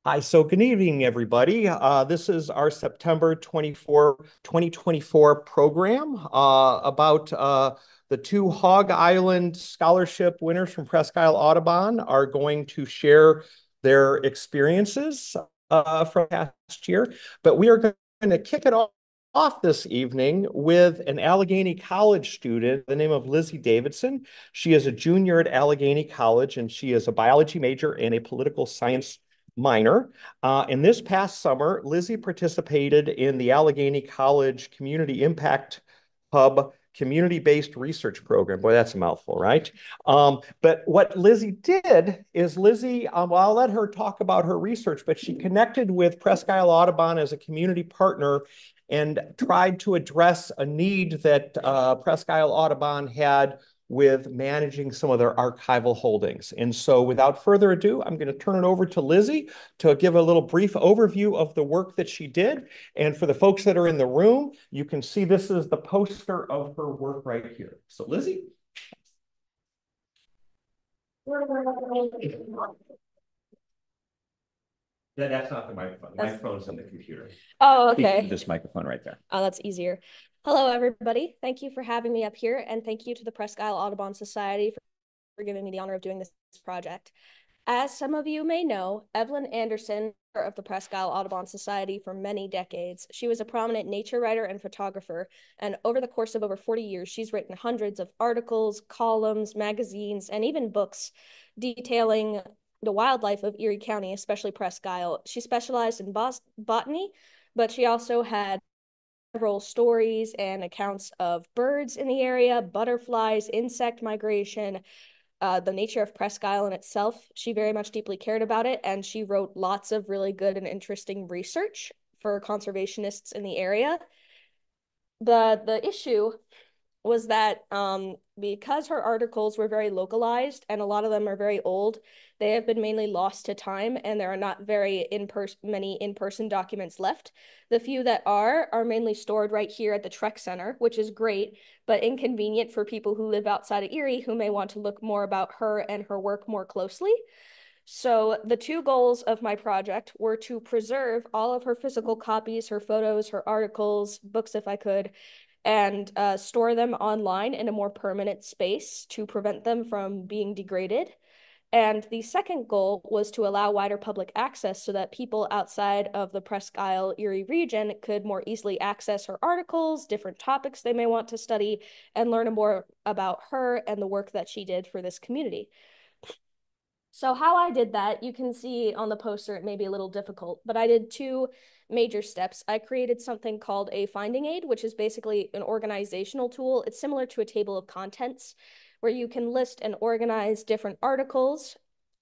Hi, so good evening, everybody. This is our September 2024 program about the two Hog Island scholarship winners from Presque Isle Audubon are going to share their experiences from past year. But we are going to kick it off this evening with an Allegheny College student, the name of Lizzie Davidson. She is a junior at Allegheny College, and she is a biology major and a political science minor. And this past summer, Lizzie participated in the Allegheny College Community Impact Hub community-based research program. Boy, that's a mouthful, right? But what Lizzie did is well, I'll let her talk about her research, but she connected with Presque Isle Audubon as a community partner and tried to address a need that Presque Isle Audubon had with managing some of their archival holdings. And so without further ado, I'm going to turn it over to Lizzie to give a little brief overview of the work that she did. And for the folks that are in the room, you can see this is the poster of her work right here. So Lizzie. That's not the microphone. The microphone's in the computer. Oh, okay. This microphone right there. Oh, that's easier. Hello, everybody. Thank you for having me up here, and thank you to the Presque Isle Audubon Society for giving me the honor of doing this project. As some of you may know, Evelyn Anderson of the Presque Isle Audubon Society for many decades. She was a prominent nature writer and photographer, and over the course of over 40 years, she's written hundreds of articles, columns, magazines, and even books detailing the wildlife of Erie County, especially Presque Isle. She specialized in botany, but she also had several stories and accounts of birds in the area, butterflies, insect migration, the nature of Presque Island itself. She very much deeply cared about it, and she wrote lots of really good and interesting research for conservationists in the area. The issue was that because her articles were very localized and a lot of them are very old, they have been mainly lost to time, and there are not very many in-person documents left. The few that are mainly stored right here at the Trek Center, which is great, but inconvenient for people who live outside of Erie who may want to look more about her and her work more closely. So the two goals of my project were to preserve all of her physical copies, her photos, her articles, books if I could, and store them online in a more permanent space to prevent them from being degraded. And the second goal was to allow wider public access so that people outside of the Presque Isle Erie region could more easily access her articles, different topics they may want to study, and learn more about her and the work that she did for this community. So how I did that, you can see on the poster, it may be a little difficult, but I did two major steps. I created something called a finding aid, which is basically an organizational tool. It's similar to a table of contents where you can list and organize different articles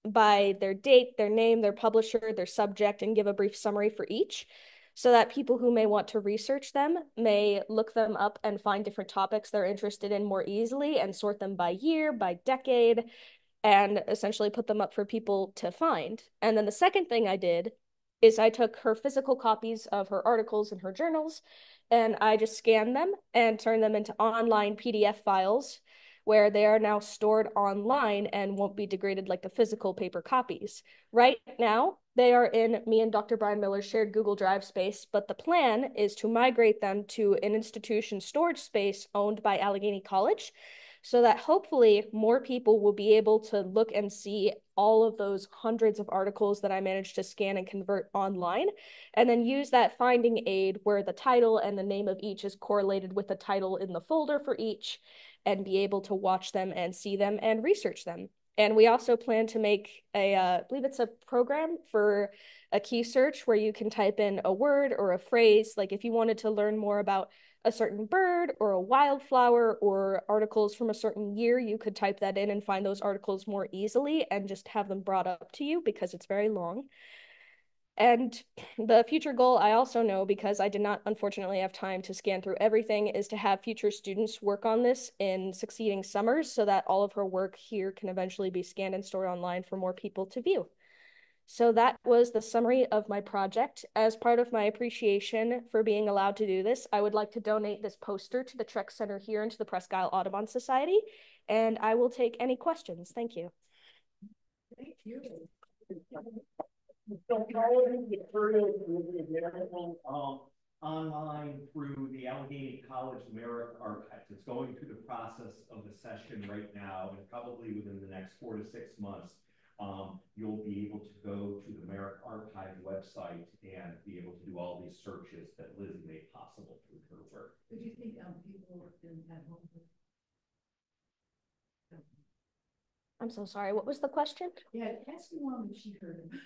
by their date, their name, their publisher, their subject, and give a brief summary for each, so that people who may want to research them may look them up and find different topics they're interested in more easily and sort them by year, by decade, and essentially put them up for people to find. And then the second thing I did is I took her physical copies of her articles and her journals, and I just scanned them and turned them into online PDF files where they are now stored online and won't be degraded like the physical paper copies. Right now, they are in me and Dr. Brian Miller's shared Google Drive space, but the plan is to migrate them to an institution storage space owned by Allegheny College, so that hopefully more people will be able to look and see all of those hundreds of articles that I managed to scan and convert online, and then use that finding aid where the title and the name of each is correlated with the title in the folder for each, and be able to watch them and see them and research them. And we also plan to make I believe it's a program for a key search where you can type in a word or a phrase. Like if you wanted to learn more about a certain bird or a wildflower or articles from a certain year, you could type that in and find those articles more easily and just have them brought up to you because it's very long. And the future goal, I also know, because I did not unfortunately have time to scan through everything, is to have future students work on this in succeeding summers so that all of her work here can eventually be scanned and stored online for more people to view. So that was the summary of my project. As part of my appreciation for being allowed to do this, I would like to donate this poster to the Trek Center here and to the Presque Isle Audubon Society, and I will take any questions. Thank you. Thank you. So all of the materials will be available online through the Allegheny College Merrick Archives. It's going through the process of the session right now, and probably within the next 4 to 6 months, you'll be able to go to the Merrick Archive website and be able to do all these searches that Lizzie made possible through her work. Do you think people at home? I'm so sorry. What was the question? Yeah, ask your mom if she heard him.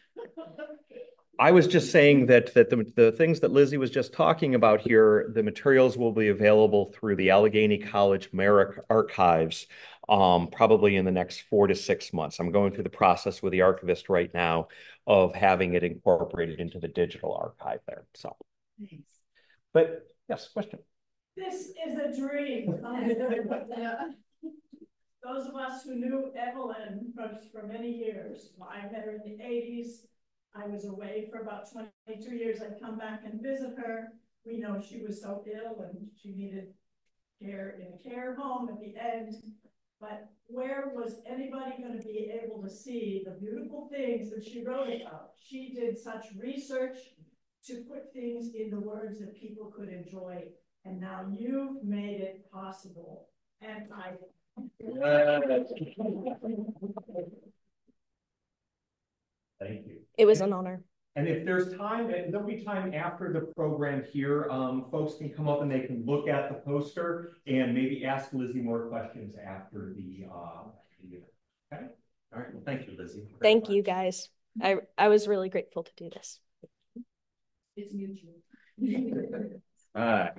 I was just saying that the things that Lizzie was just talking about here, the materials will be available through the Allegheny College Merrick Archives, probably in the next 4 to 6 months. I'm going through the process with the archivist right now of having it incorporated into the digital archive there. So, Thanks. but yes, question. This is a dream. Those of us who knew Evelyn for many years, I met her in the 80s. I was away for about 22 years. I'd come back and visit her. We know she was so ill and she needed care in a care home at the end. But where was anybody going to be able to see the beautiful things that she wrote about? She did such research to put things into words that people could enjoy. And now you've made it possible. And I Thank you. It was an honor. And if there's time, and there'll be time after the program here, folks can come up and they can look at the poster and maybe ask Lizzie more questions after the okay. All right. Well, thank you, Lizzie. Thank you, guys. I was really grateful to do this. It's mutual. All right.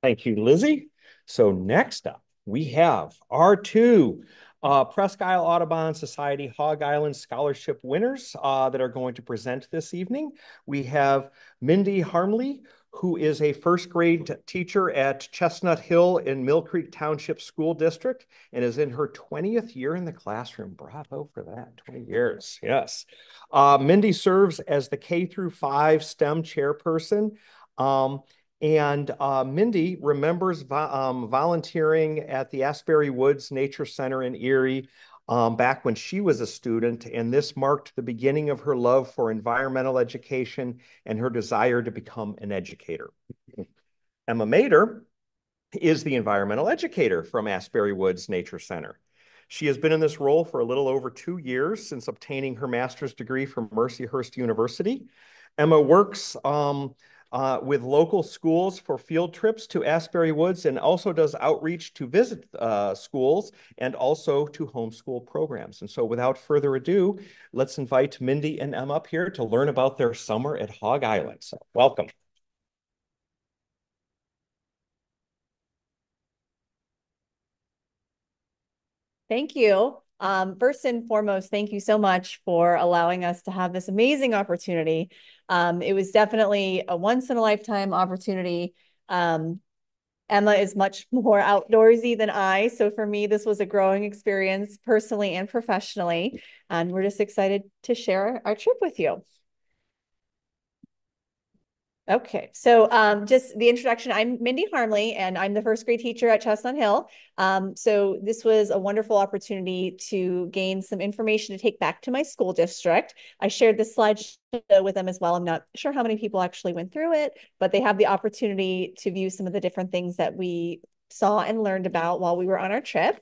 Thank you, Lizzie. So next up, we have our two Presque Isle Audubon Society Hog Island Scholarship winners that are going to present this evening. We have Mindy Harmle, who is a first grade teacher at Chestnut Hill in Mill Creek Township School District and is in her 20th year in the classroom. Bravo for that, 20 years, yes. Mindy serves as the K-5 STEM chairperson. And Mindy remembers volunteering at the Asbury Woods Nature Center in Erie back when she was a student, and this marked the beginning of her love for environmental education and her desire to become an educator. Emma Mader is the environmental educator from Asbury Woods Nature Center. She has been in this role for a little over 2 years since obtaining her master's degree from Mercyhurst University. Emma works with local schools for field trips to Asbury Woods and also does outreach to visit schools and also to homeschool programs. And so without further ado, let's invite Mindy and Emma up here to learn about their summer at Hog Island. So welcome. Thank you. First and foremost, thank you so much for allowing us to have this amazing opportunity. It was definitely a once in a lifetime opportunity. Emma is much more outdoorsy than I. So for me, this was a growing experience personally and professionally. And we're just excited to share our trip with you. Okay, so just the introduction, I'm Mindy Harmle, and I'm the first grade teacher at Chestnut Hill. So this was a wonderful opportunity to gain some information to take back to my school district. I shared this slideshow with them as well. I'm not sure how many people actually went through it, but they have the opportunity to view some of the different things that we saw and learned about while we were on our trip.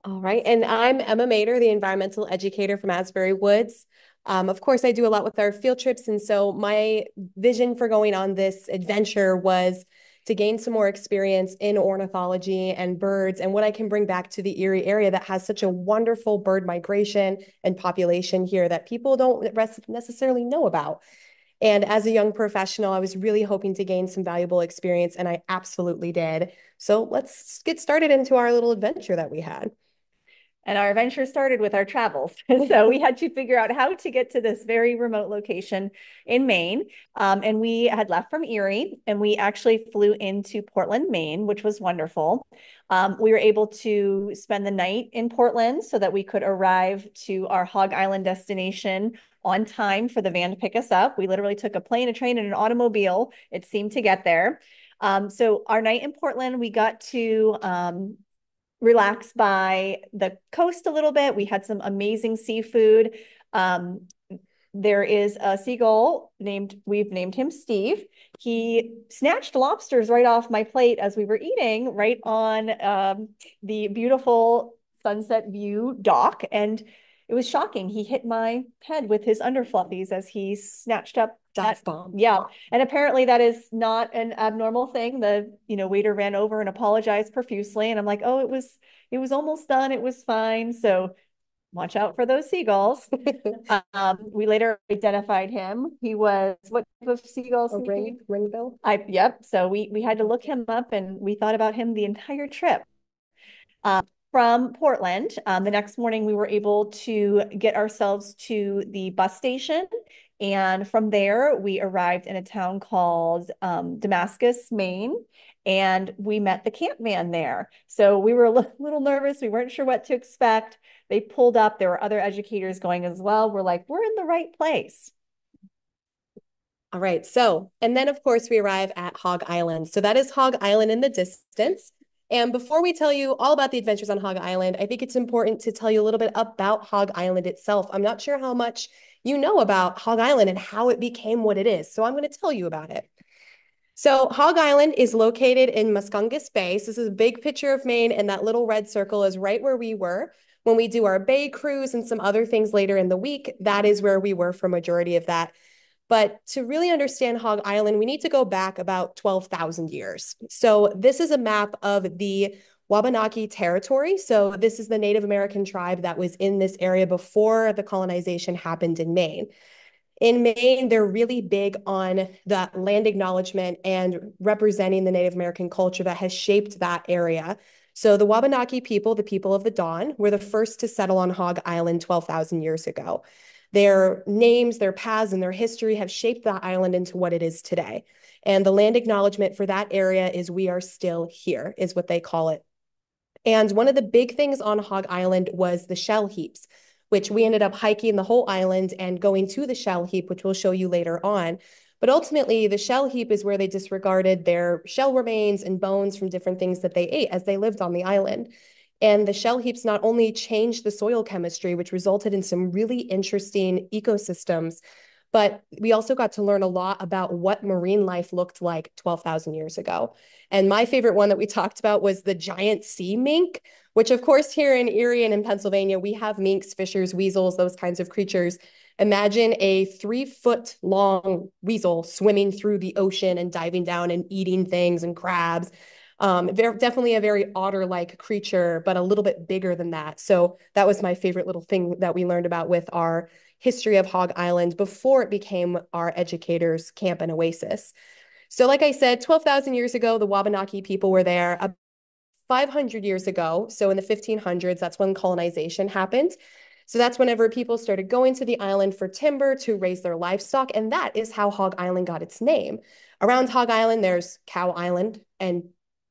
All right, and I'm Emma Mader, the environmental educator from Asbury Woods. Of course, I do a lot with our field trips, and so my vision for going on this adventure was to gain some more experience in ornithology and birds and what I can bring back to the Erie area that has such a wonderful bird migration and population here that people don't necessarily know about. And as a young professional, I was really hoping to gain some valuable experience, and I absolutely did. So let's get started into our little adventure that we had. And our adventure started with our travels. So we had to figure out how to get to this very remote location in Maine. And we had left from Erie and we actually flew into Portland, Maine, which was wonderful. We were able to spend the night in Portland so that we could arrive to our Hog Island destination on time for the van to pick us up. We literally took a plane, a train, and an automobile, it seemed, to get there. So our night in Portland, we got to relax by the coast a little bit. We had some amazing seafood. There is a seagull we've named him Steve. He snatched lobsters right off my plate as we were eating, right on the beautiful Sunset View dock. And it was shocking. He hit my head with his underfluffies as he snatched up Dive bomb. Yeah. And apparently that is not an abnormal thing. The, waiter ran over and apologized profusely. And I'm like, oh, it was almost done. It was fine. So watch out for those seagulls. We later identified him. He was what type of seagulls? Ringbill. Yep. So we had to look him up, and we thought about him the entire trip. From Portland, the next morning we were able to get ourselves to the bus station. And from there, we arrived in a town called Damascus, Maine, and we met the camp van there. So we were a little nervous. We weren't sure what to expect. They pulled up. There were other educators going as well. We're like, we're in the right place. All right. So, and then of course we arrive at Hog Island. So that is Hog Island in the distance. And before we tell you all about the adventures on Hog Island, I think it's important to tell you a little bit about Hog Island itself. I'm not sure how much you know about Hog Island and how it became what it is. So I'm going to tell you about it. So Hog Island is located in Muscongas Bay. So this is a big picture of Maine, and that little red circle is right where we were. When we do our bay cruise and some other things later in the week, that is where we were for majority of that. But to really understand Hog Island, we need to go back about 12,000 years. So this is a map of the Wabanaki territory. So this is the Native American tribe that was in this area before the colonization happened in Maine. In Maine, they're really big on the land acknowledgement and representing the Native American culture that has shaped that area. So the Wabanaki people, the people of the Dawn, were the first to settle on Hog Island 12,000 years ago. Their names, their paths, and their history have shaped the island into what it is today. And the land acknowledgement for that area is "we are still here," is what they call it. And one of the big things on Hog Island was the shell heaps, which we ended up hiking the whole island and going to the shell heap, which we'll show you later on. But ultimately, the shell heap is where they disregarded their shell remains and bones from different things that they ate as they lived on the island. And the shell heaps not only changed the soil chemistry, which resulted in some really interesting ecosystems, but we also got to learn a lot about what marine life looked like 12,000 years ago. And my favorite one that we talked about was the giant sea mink, which of course here in Erie and in Pennsylvania, we have minks, fishers, weasels, those kinds of creatures. Imagine a 3-foot long weasel swimming through the ocean and diving down and eating things and crabs. Definitely a very otter-like creature, but a little bit bigger than that. So that was my favorite little thing that we learned about with our history of Hog Island before it became our educators' camp and oasis. So like I said, 12,000 years ago, the Wabanaki people were there. 500 years ago, so in the 1500s, that's when colonization happened. So that's whenever people started going to the island for timber to raise their livestock, and that is how Hog Island got its name. Around Hog Island, there's Cow Island and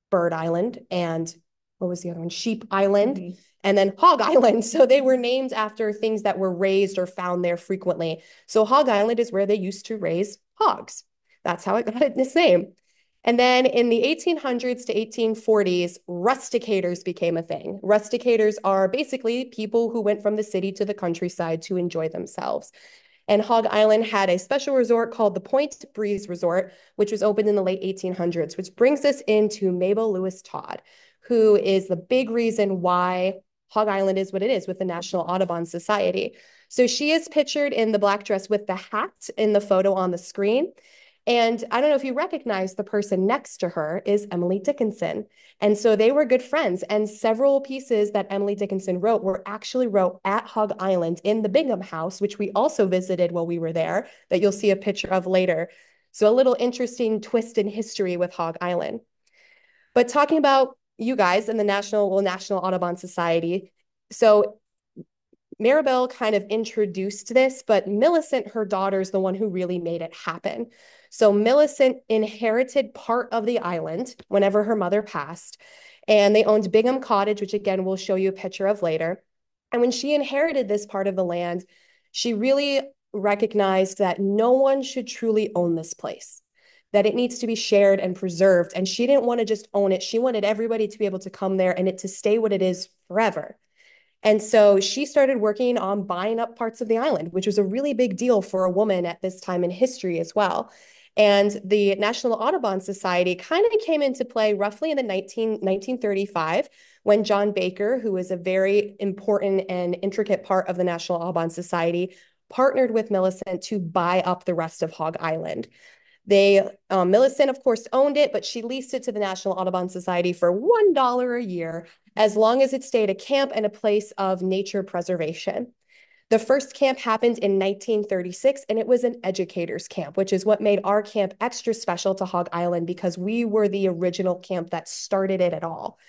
Bird Island, and what was the other one? Sheep Island, and then Hog Island. So they were named after things that were raised or found there frequently. So Hog Island is where they used to raise hogs. That's how it got its name. And then in the 1800s to 1840s, rusticators became a thing. Rusticators are basically people who went from the city to the countryside to enjoy themselves. And Hog Island had a special resort called the Point Breeze Resort, which was opened in the late 1800s, which brings us into Mabel Lewis Todd, who is the big reason why Hog Island is what it is with the National Audubon Society. So she is pictured in the black dress with the hat in the photo on the screen. And I don't know if you recognize the person next to her is Emily Dickinson. And so they were good friends. And several pieces that Emily Dickinson wrote were actually wrote at Hog Island in the Bingham House, which we also visited while we were there, that you'll see a picture of later. So a little interesting twist in history with Hog Island. But talking about you guys and the National Audubon Society. So Maribel kind of introduced this, but Millicent, her daughter, is the one who really made it happen. So Millicent inherited part of the island whenever her mother passed, and they owned Bingham Cottage, which again, we'll show you a picture of later. And when she inherited this part of the land, she really recognized that no one should truly own this place. that it needs to be shared and preserved. And she didn't want to just own it. She wanted everybody to be able to come there and it to stay what it is forever. And so she started working on buying up parts of the island, which was a really big deal for a woman at this time in history as well. And the National Audubon Society kind of came into play roughly in the 1935 when John Baker, who was a very important and intricate part of the National Audubon Society, partnered with Millicent to buy up the rest of Hog Island. Millicent, of course, owned it, but she leased it to the National Audubon Society for $1 a year, as long as it stayed a camp and a place of nature preservation. The first camp happened in 1936, and it was an educator's camp, which is what made our camp extra special to Hog Island because we were the original camp that started it at all.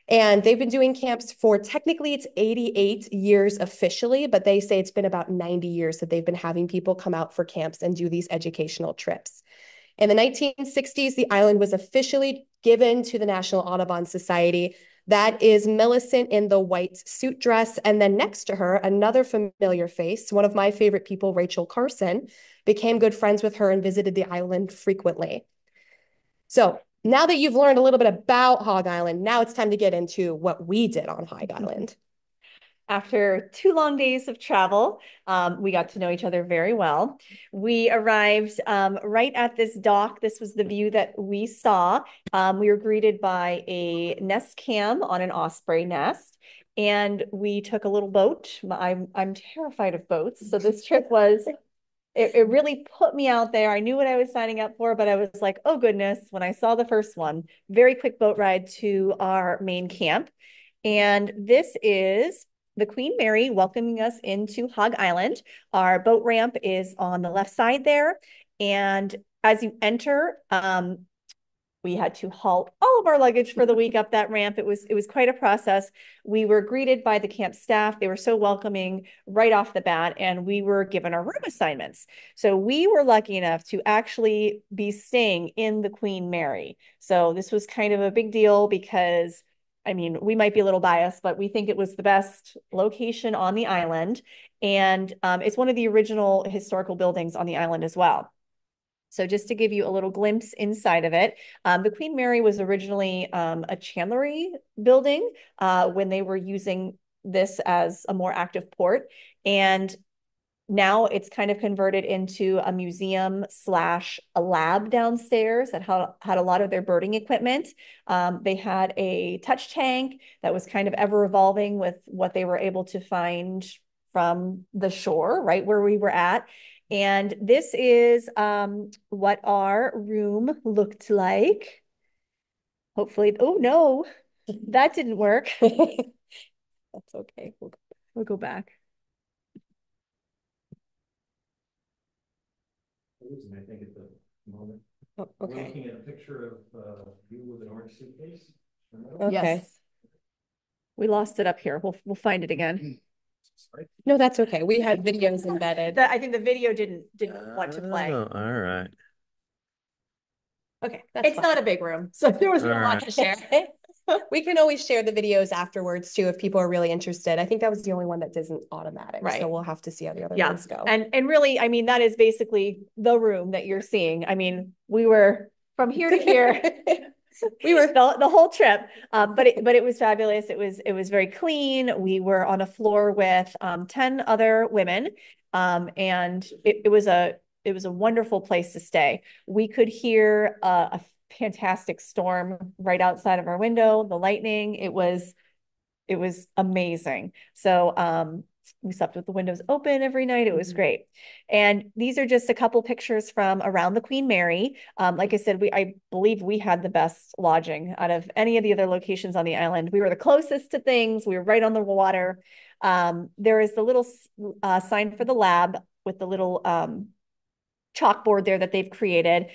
And they've been doing camps for technically it's 88 years officially, but they say it's been about 90 years that they've been having people come out for camps and do these educational trips. In the 1960s, the island was officially given to the National Audubon Society. That is Millicent in the white suit dress. And then next to her, another familiar face, one of my favorite people, Rachel Carson, became good friends with her and visited the island frequently. So now that you've learned a little bit about Hog Island, now it's time to get into what we did on Hog Island. After 2 long days of travel, we got to know each other very well. We arrived right at this dock. This was the view that we saw. We were greeted by a nest cam on an osprey nest, and we took a little boat. I'm terrified of boats, so this trip was it really put me out there. I knew what I was signing up for, but I was like, oh goodness, when I saw the first one. Very quick boat ride to our main camp. And this is the Queen Mary welcoming us into Hog Island. Our boat ramp is on the left side there. And as you enter, we had to haul all of our luggage for the week up that ramp. It was quite a process. We were greeted by the camp staff. They were so welcoming right off the bat, and we were given our room assignments. So we were lucky enough to actually be staying in the Queen Mary. So this was kind of a big deal because, I mean, we might be a little biased, but we think it was the best location on the island. And it's one of the original historical buildings on the island as well. So just to give you a little glimpse inside of it, the Queen Mary was originally a chandlery building when they were using this as a more active port. And now it's kind of converted into a museum slash a lab downstairs that had a lot of their birding equipment. They had a touch tank that was kind of ever evolving with what they were able to find from the shore, right where we were at. And this is what our room looked like. Hopefully, oh no, that didn't work. That's okay. We'll go back. I think at the moment. Oh, okay. We're looking at a picture of you with an orange suitcase. Okay. Yes. We lost it up here. We'll find it again. Sorry. No, that's okay. We had videos embedded. I think the video didn't want to play. Oh, all right. Okay, it's fine. Not a big room, so there was All a lot right. to share. We can always share the videos afterwards too if people are really interested. I think that was the only one that isn't automatic, Right. so we'll have to see how the other Yeah. ones go. And really, I mean, that is basically the room that you're seeing. I mean, we were from here to here. We were the whole trip, but it was fabulous. It was very clean. We were on a floor with 10 other women, and it was a wonderful place to stay. We could hear a fantastic storm right outside of our window, the lightning. It was amazing. So we slept with the windows open every night. It was great. And these are just a couple pictures from around the Queen Mary. Like I said, I believe we had the best lodging out of any of the other locations on the island. We were the closest to things. We were right on the water. There is the little sign for the lab with the little chalkboard there that they've created.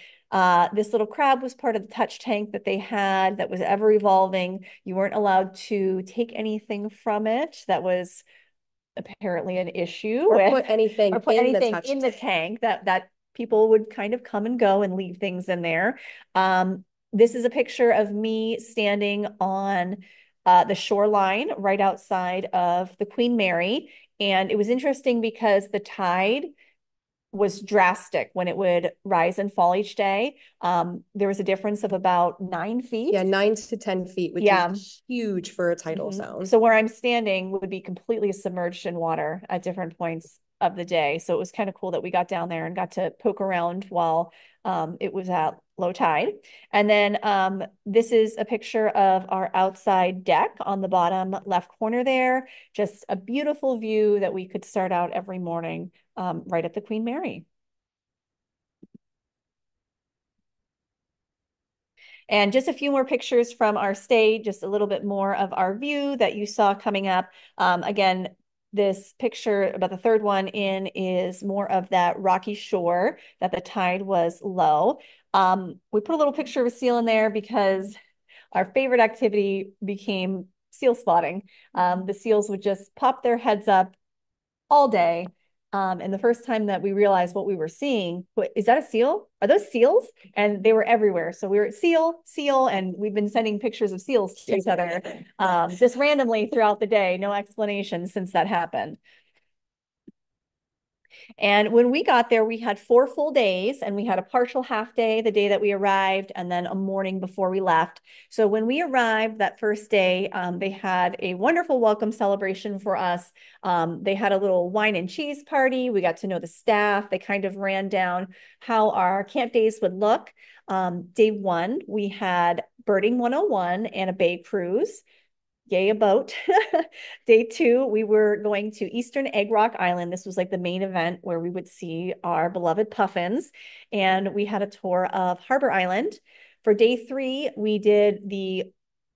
This little crab was part of the touch tank that they had that was ever evolving. You weren't allowed to take anything from it. That was apparently an issue. Or put anything in the tank that people would kind of come and go and leave things in there. This is a picture of me standing on the shoreline right outside of the Queen Mary. And it was interesting because the tide was drastic when it would rise and fall each day. There was a difference of about 9 feet. Yeah, 9 to 10 feet, which is huge for a tidal zone. So where I'm standing would be completely submerged in water at different points of the day. So it was kind of cool that we got down there and got to poke around while it was at low tide. And then this is a picture of our outside deck on the bottom left corner there. Just a beautiful view that we could start out every morning right at the Queen Mary. And just a few more pictures from our stay, just a little bit more of our view that you saw coming up. Again, this picture, about the third one in, is more of that rocky shore that the tide was low. We put a little picture of a seal in there because our favorite activity became seal spotting. The seals would just pop their heads up all day. And the first time that we realized what we were seeing, is that a seal? Are those seals? And they were everywhere. So we were seal, and we've been sending pictures of seals to each other just randomly throughout the day. No explanation since that happened. And when we got there, we had 4 full days, and we had a partial half day the day that we arrived, and then a morning before we left. So when we arrived that first day, they had a wonderful welcome celebration for us. They had a little wine and cheese party. We got to know the staff. They kind of ran down how our camp days would look. Day 1, we had birding 101 and a bay cruise. Yay, a boat. Day 2, we were going to Eastern Egg Rock Island. This was like the main event where we would see our beloved puffins. And we had a tour of Harbour Island. For day 3, we did the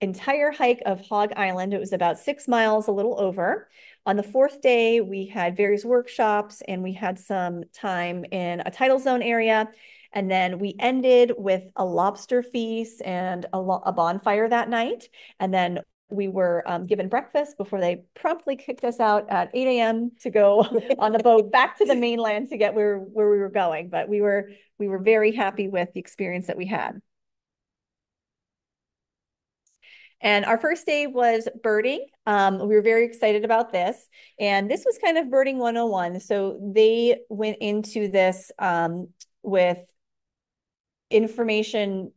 entire hike of Hog Island. It was about 6 miles, a little over. On the 4th day, we had various workshops and we had some time in a tidal zone area. And then we ended with a lobster feast and a bonfire that night. And then we were given breakfast before they promptly kicked us out at 8 a.m. to go on the boat back to the mainland to get where we were going. But we were very happy with the experience that we had. And our first day was birding. We were very excited about this. And this was kind of birding 101. So they went into this with information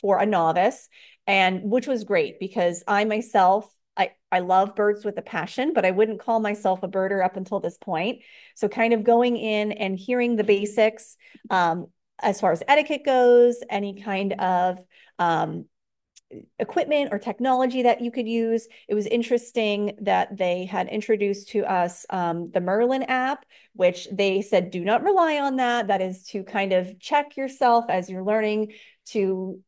for a novice, and which was great because I myself, I love birds with a passion, but I wouldn't call myself a birder up until this point. So kind of going in and hearing the basics as far as etiquette goes, any kind of equipment or technology that you could use. It was interesting that they had introduced to us the Merlin app, which they said, do not rely on that. That is to kind of check yourself as you're learning to,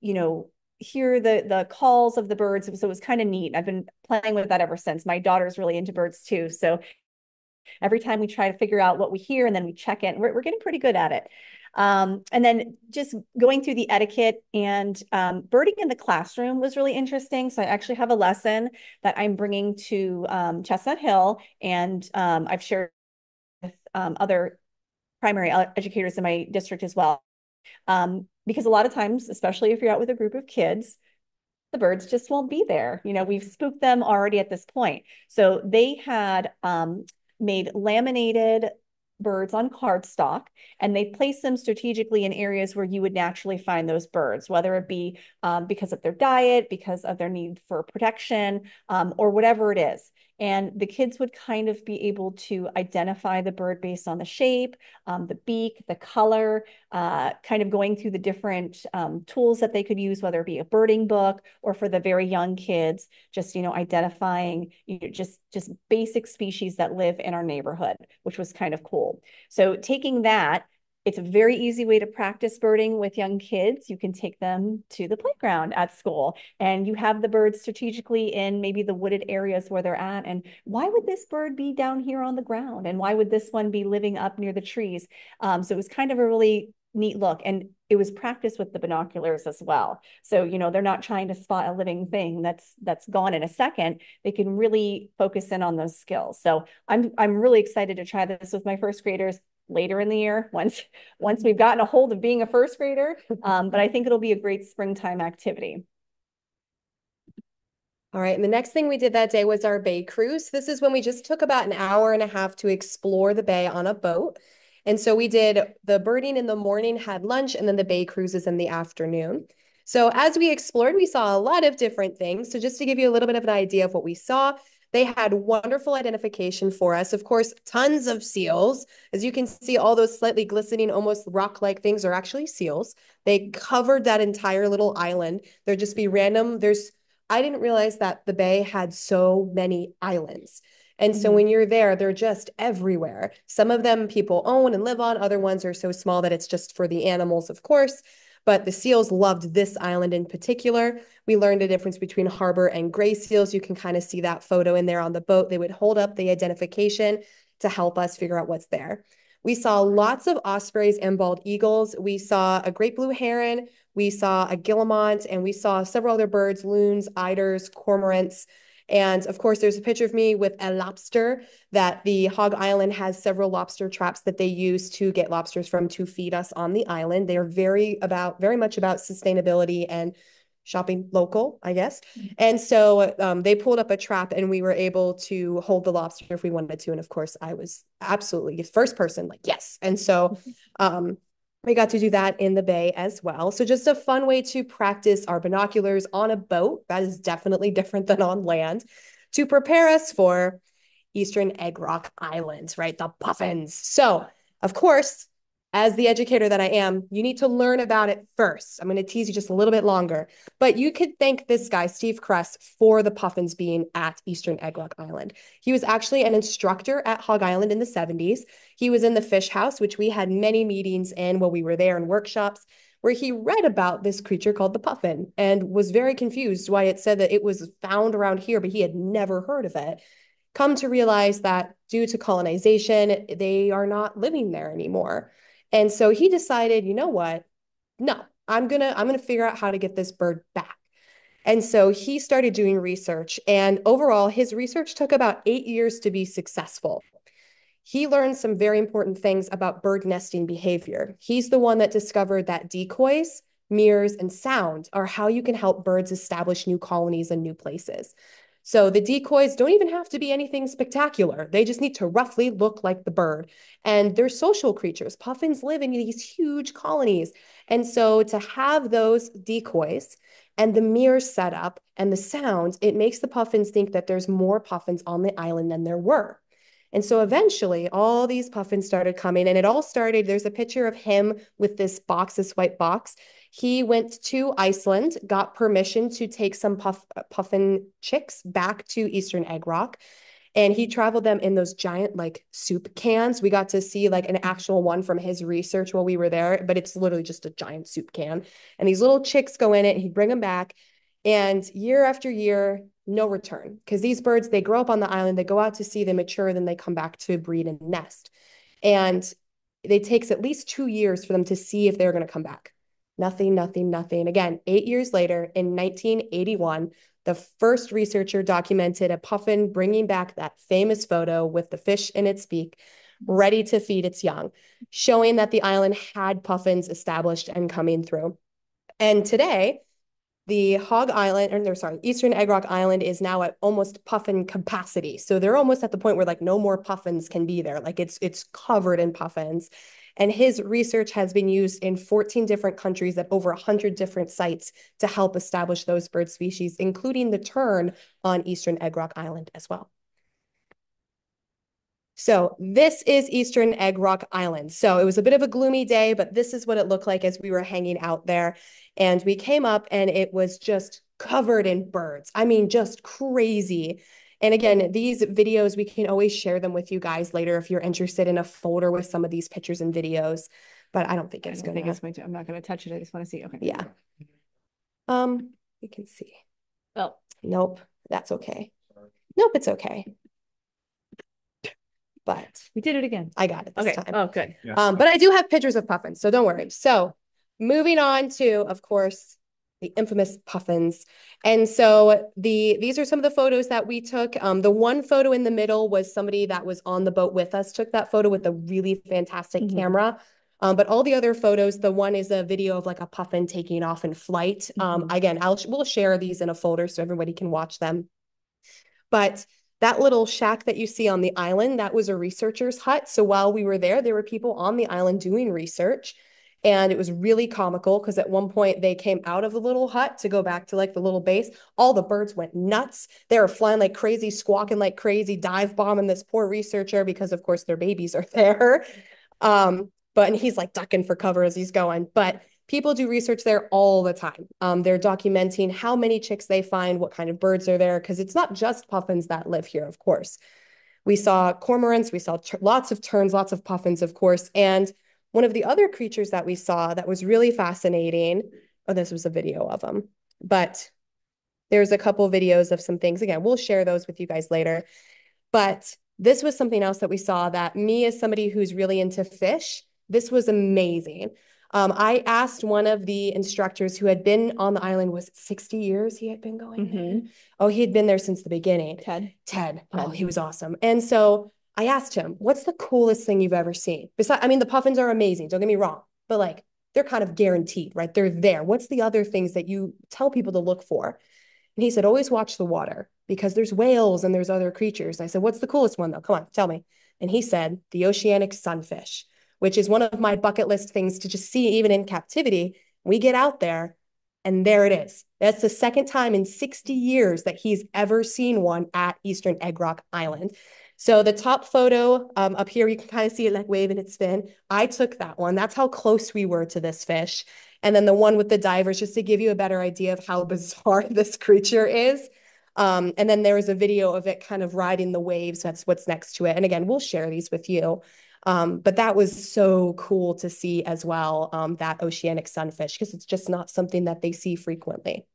hear the calls of the birds. So it was kind of neat. I've been playing with that ever since. My daughter's really into birds too. So every time we try to figure out what we hear and then we check it, we're getting pretty good at it. And then just going through the etiquette and birding in the classroom was really interesting. So I actually have a lesson that I'm bringing to Chestnut Hill, and I've shared with other primary educators in my district as well. Because a lot of times, especially if you're out with a group of kids, the birds just won't be there. We've spooked them already at this point. So they had made laminated birds on cardstock, and they placed them strategically in areas where you would naturally find those birds, whether it be because of their diet, because of their need for protection, or whatever it is. And the kids would kind of be able to identify the bird based on the shape, the beak, the color, kind of going through the different tools that they could use, whether it be a birding book or for the very young kids, just, identifying just basic species that live in our neighborhood, which was kind of cool. So taking that, it's a very easy way to practice birding with young kids. You can take them to the playground at school and you have the birds strategically in maybe the wooded areas where they're at. And why would this bird be down here on the ground? And why would this one be living up near the trees? So it was kind of a really neat look. And it was practiced with the binoculars as well. So, they're not trying to spot a living thing that's gone in a second. They can really focus in on those skills. So I'm really excited to try this with my first graders later in the year once we've gotten a hold of being a first grader. But I think it'll be a great springtime activity. All right. And the next thing we did that day was our bay cruise. This is when we just took about an hour and a half to explore the bay on a boat. And so we did the birding in the morning, had lunch, and then the bay cruises in the afternoon. So as we explored, we saw a lot of different things. So just to give you a little bit of an idea of what we saw, they had wonderful identification for us. Of course, tons of seals. As you can see, all those slightly glistening, almost rock-like things are actually seals. They covered that entire little island. There'd just be random, I didn't realize that the bay had so many islands. And so when you're there, they're just everywhere. Some of them people own and live on. Other ones are so small that it's just for the animals, of course. But the seals loved this island in particular. We learned the difference between harbor and gray seals. You can kind of see that photo in there on the boat. They would hold up the identification to help us figure out what's there. We saw lots of ospreys and bald eagles. We saw a great blue heron. We saw a guillemot, and we saw several other birds, loons, eiders, cormorants. And of course, there's a picture of me with a lobster that the Hog Island has several lobster traps that they use to get lobsters from to feed us on the island. They are very much about sustainability and shopping local, I guess. And so they pulled up a trap and we were able to hold the lobster if we wanted to. And of course, I was absolutely the first person like, yes. And so we got to do that in the bay as well. So just a fun way to practice our binoculars on a boat. That is definitely different than on land, to prepare us for Eastern Egg Rock Island, right? The puffins. So, of course, as the educator that I am, you need to learn about it first. I'm going to tease you just a little bit longer, but you could thank this guy, Steve Kress, for the puffins being at Eastern Egg Rock Island. He was actually an instructor at Hog Island in the 70s. He was in the fish house, which we had many meetings in while we were there and workshops, where he read about this creature called the puffin and was very confused why it said that it was found around here, but he had never heard of it. Come to realize that due to colonization, they are not living there anymore. And so he decided, you know what? No, I'm gonna figure out how to get this bird back. And so he started doing research. And overall, his research took about 8 years to be successful. He learned some very important things about bird nesting behavior. He's the one that discovered that decoys, mirrors, and sound are how you can help birds establish new colonies and new places. So the decoys don't even have to be anything spectacular. They just need to roughly look like the bird. And they're social creatures. Puffins live in these huge colonies. And so to have those decoys and the mirrors set up and the sound, it makes the puffins think that there's more puffins on the island than there were. And so eventually all these puffins started coming, and it all started, there's a picture of him with this box, this white box. He went to Iceland, got permission to take some puffin chicks back to Eastern Egg Rock, and he traveled them in those giant like soup cans. We got to see like an actual one from his research while we were there, but it's literally just a giant soup can. And these little chicks go in it, he'd bring them back, and year after year, no return, because these birds, they grow up on the island, they go out to sea, they mature, then they come back to breed and nest. And it takes at least 2 years for them to see if they're going to come back. Nothing, nothing, nothing. Again, 8 years later, in 1981, the first researcher documented a puffin bringing back that famous photo with the fish in its beak, ready to feed its young, showing that the island had puffins established and coming through. And today, the Hog Island, Eastern Egg Rock Island is now at almost puffin capacity. So they're almost at the point where like no more puffins can be there. Like it's covered in puffins. And his research has been used in 14 different countries at over 100 different sites to help establish those bird species, including the tern on Eastern Egg Rock Island as well. So this is Eastern Egg Rock Island. So it was a bit of a gloomy day, but this is what it looked like as we were hanging out there. And we came up and it was just covered in birds. I mean, just crazy. And again, these videos, we can always share them with you guys later if you're interested in a folder with some of these pictures and videos. But I don't think it's going to. I'm not going to touch it. I just want to see. Okay. Yeah. We can see. Oh. Nope. That's okay. Nope, it's okay. But we did it again. I got it this time. Oh, good. Yeah. But I do have pictures of puffins, so don't worry. So moving on to, of course, the infamous puffins. And so these are some of the photos that we took. The one photo in the middle was somebody that was on the boat with us, took that photo with a really fantastic camera. But all the other photos, the one is a video of like a puffin taking off in flight. Again, we'll share these in a folder so everybody can watch them. But That little shack that you see on the island, that was a researcher's hut. So while we were there were people on the island doing research. And it was really comical because at one point they came out of the little hut to go back to like the little base. All the birds went nuts. They were flying like crazy, squawking like crazy, dive bombing this poor researcher because of course their babies are there. And he's like ducking for cover as he's going. But people do research there all the time. They're documenting how many chicks they find, what kind of birds are there, because it's not just puffins that live here, of course. We saw cormorants, we saw lots of terns, lots of puffins, of course. And one of the other creatures that we saw that was really fascinating, oh, this was a video of them, but there's a couple of videos of some things. Again, we'll share those with you guys later. But this was something else that we saw that me as somebody who's really into fish, this was amazing. I asked one of the instructors who had been on the island, was it 60 years he had been going there? Oh, he had been there since the beginning. Ted. Oh, he was awesome. And so I asked him, what's the coolest thing you've ever seen? Besides, I mean, the puffins are amazing, don't get me wrong, but like, they're kind of guaranteed, right? They're there. What's the other things that you tell people to look for? And he said, always watch the water because there's whales and there's other creatures. I said, what's the coolest one though? Come on, tell me. And he said, the oceanic sunfish, which is one of my bucket list things to just see even in captivity. We get out there and there it is. That's the second time in 60 years that he's ever seen one at Eastern Egg Rock Island. So the top photo up here, you can kind of see it like waving its fin. I took that one. That's how close we were to this fish. And then the one with the divers, just to give you a better idea of how bizarre this creature is. And then there was a video of it kind of riding the waves. That's what's next to it. And again, we'll share these with you. But that was so cool to see as well, that oceanic sunfish, because it's just not something that they see frequently.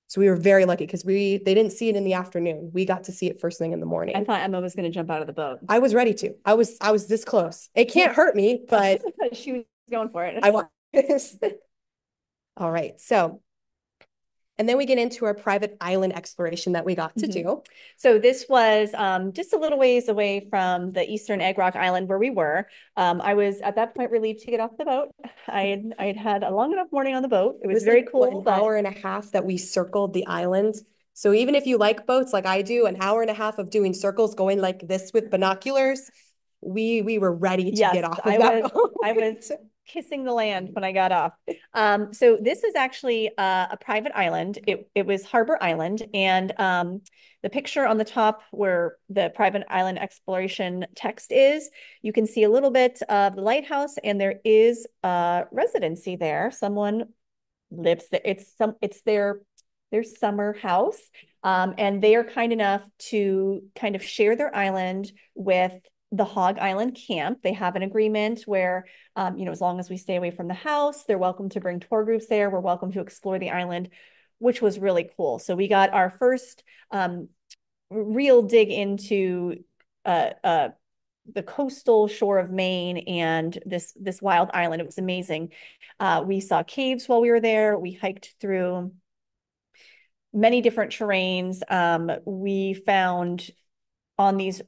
So we were very lucky because they didn't see it in the afternoon. We got to see it first thing in the morning. I thought Emma was going to jump out of the boat. I was ready to. I was this close. It can't hurt me, but she was going for it. I want. All right. So, and then we get into our private island exploration that we got to do. So this was just a little ways away from the Eastern Egg Rock Island where we were. I was at that point relieved to get off the boat. I had a long enough morning on the boat. It was very like, cool. An hour and a half that we circled the island. So even if you like boats like I do, an hour and a half of doing circles, going like this with binoculars, we were ready to get off of that boat. I was kissing the land when I got off. So this is actually a private island. It was Harbor Island, and the picture on the top where the private island exploration text is, you can see a little bit of the lighthouse, and there is a residency there. Someone lives there. It's their summer house, and they are kind enough to kind of share their island with the Hog Island camp. They have an agreement where, as long as we stay away from the house, they're welcome to bring tour groups there. We're welcome to explore the island, which was really cool. So we got our first real dig into the coastal shore of Maine and this wild island. It was amazing. We saw caves while we were there. We hiked through many different terrains. We found on these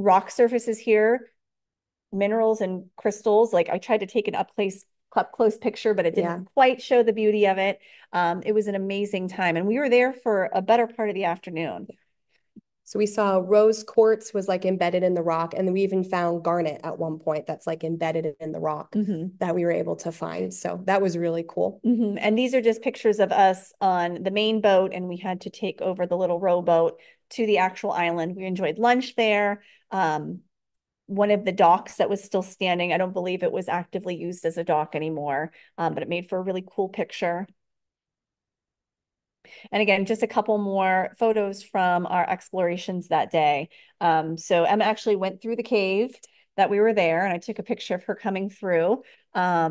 rock surfaces here minerals and crystals. Like I tried to take an up close picture, but it didn't quite show the beauty of it. It was an amazing time, and we were there for a better part of the afternoon. So we saw rose quartz was like embedded in the rock, and then we even found garnet at one point that's like embedded in the rock that we were able to find. So that was really cool. And these are just pictures of us on the main boat, and we had to take over the little rowboat to the actual island. We enjoyed lunch there. One of the docks that was still standing, I don't believe it was actively used as a dock anymore, but it made for a really cool picture. And again, just a couple more photos from our explorations that day. So Emma actually went through the cave that we were there, and I took a picture of her coming through. I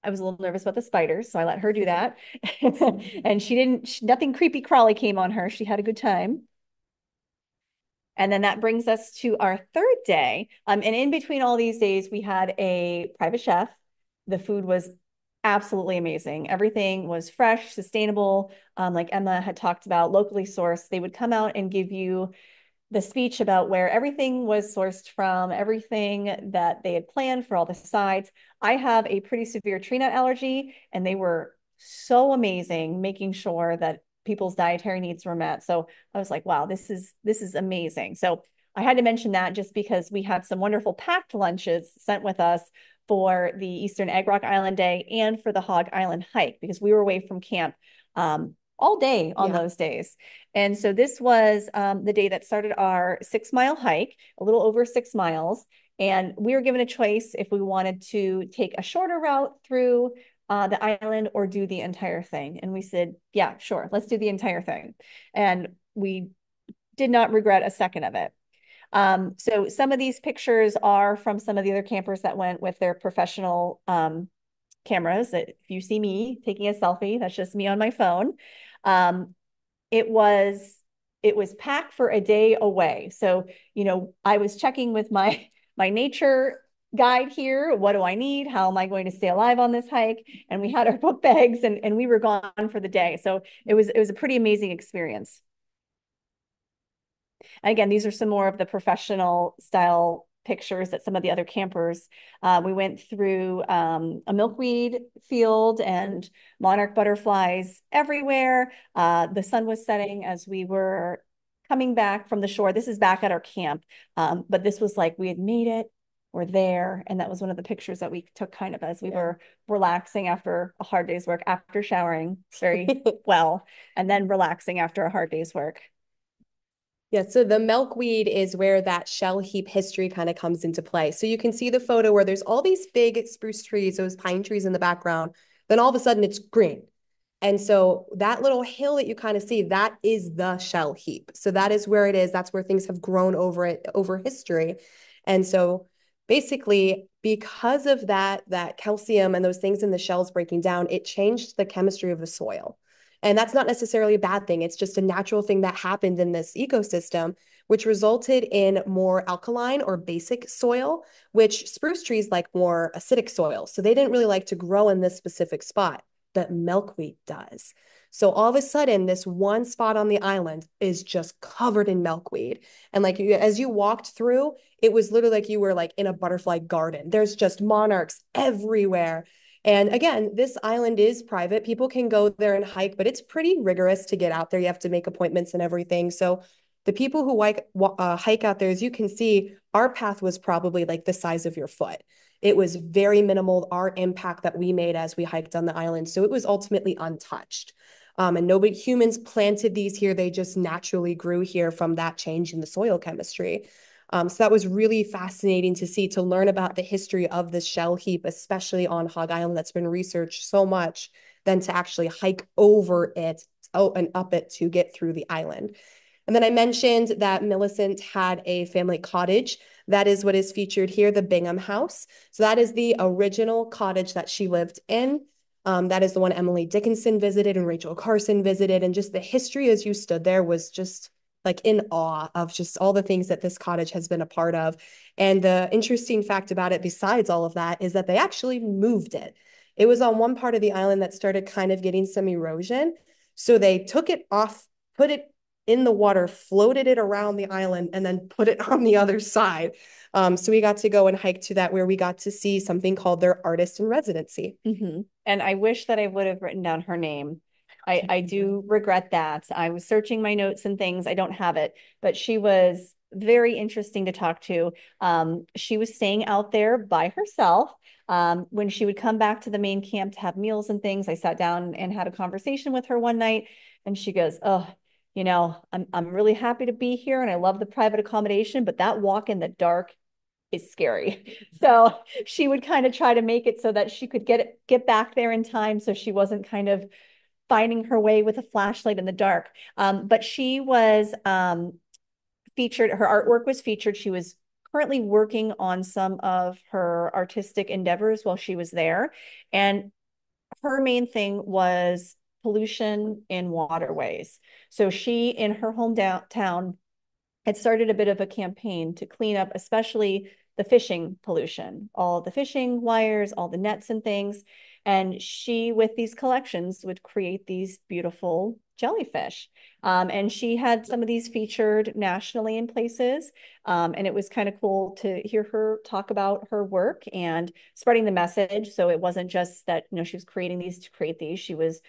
was a little nervous about the spiders, so I let her do that. And nothing creepy crawly came on her. She had a good time. And then that brings us to our third day. And in between all these days, we had a private chef. The food was absolutely amazing. Everything was fresh, sustainable. Like Emma had talked about, locally sourced. They would come out and give you the speech about where everything was sourced from, everything that they had planned for all the sides. I have a pretty severe tree nut allergy, and they were so amazing, making sure that people's dietary needs were met. So I was like, wow, this is amazing. So I had to mention that just because we had some wonderful packed lunches sent with us for the Eastern Egg Rock Island Day and for the Hog Island hike, because we were away from camp all day on those days. And so this was the day that started our 6-mile hike, a little over 6 miles. And we were given a choice if we wanted to take a shorter route through the island or do the entire thing. And we said, yeah, sure, let's do the entire thing. And we did not regret a second of it. So some of these pictures are from some of the other campers that went with their professional cameras. If you see me taking a selfie, that's just me on my phone. It was packed for a day away. So, I was checking with my nature guide here. What do I need? How am I going to stay alive on this hike? And we had our book bags and we were gone for the day. So it was a pretty amazing experience. And again, these are some more of the professional style pictures that some of the other campers. We went through a milkweed field and monarch butterflies everywhere. The sun was setting as we were coming back from the shore. This is back at our camp, but this was like we had made it. We're there. And that was one of the pictures that we took kind of as we were relaxing after a hard day's work, after showering very well, and then relaxing after a hard day's work. Yeah, so the milkweed is where that shell heap history kind of comes into play. So you can see the photo where there's all these big spruce trees, those pine trees in the background. Then all of a sudden it's green. And so that little hill that you kind of see, that is the shell heap. So that is where it is. That's where things have grown over history. And so basically, because of that calcium and those things in the shells breaking down, it changed the chemistry of the soil. And that's not necessarily a bad thing. It's just a natural thing that happened in this ecosystem, which resulted in more alkaline or basic soil, which spruce trees like more acidic soil. So they didn't really like to grow in this specific spot, but milkweed does. So all of a sudden, this one spot on the island is just covered in milkweed. And like as you walked through, it was literally like you were like in a butterfly garden. There's just monarchs everywhere. And again, this island is private. People can go there and hike, but it's pretty rigorous to get out there. You have to make appointments and everything. So the people who hike out there, as you can see, our path was probably like the size of your foot. It was very minimal, our impact that we made as we hiked on the island. So it was ultimately untouched. And humans planted these here. They just naturally grew here from that change in the soil chemistry. So that was really fascinating to see, to learn about the history of this shell heap, especially on Hog Island, that's been researched so much, than to actually hike over it, and up it to get through the island. And then I mentioned that Millicent had a family cottage. That is what is featured here, the Bingham House. So that is the original cottage that she lived in. That is the one Emily Dickinson visited and Rachel Carson visited. And just the history as you stood there was just like in awe of just all the things that this cottage has been a part of. And the interesting fact about it, besides all of that, is that they actually moved it. It was on one part of the island that started kind of getting some erosion. So they took it off, put it in the water, floated it around the island, and then put it on the other side. So we got to go and hike to that, where we got to see something called their artist in residency. Mm-hmm. And I wish that I would have written down her name. I do regret that. I was searching my notes and things. I don't have it, but she was very interesting to talk to. She was staying out there by herself. When she would come back to the main camp to have meals and things, I sat down and had a conversation with her one night, and she goes, "Oh, I'm really happy to be here, and I love the private accommodation, but that walk in the dark is scary." So she would kind of try to make it so that she could get back there in time, so she wasn't kind of finding her way with a flashlight in the dark. But she was featured, her artwork was featured. She was currently working on some of her artistic endeavors while she was there. And her main thing was pollution in waterways. So she, in her hometown, had started a bit of a campaign to clean up, especially the fishing pollution, all the fishing wires, all the nets and things. And she, with these collections, would create these beautiful jellyfish. And she had some of these featured nationally in places. And it was kind of cool to hear her talk about her work and spreading the message. So it wasn't just that, she was creating these to create these. She was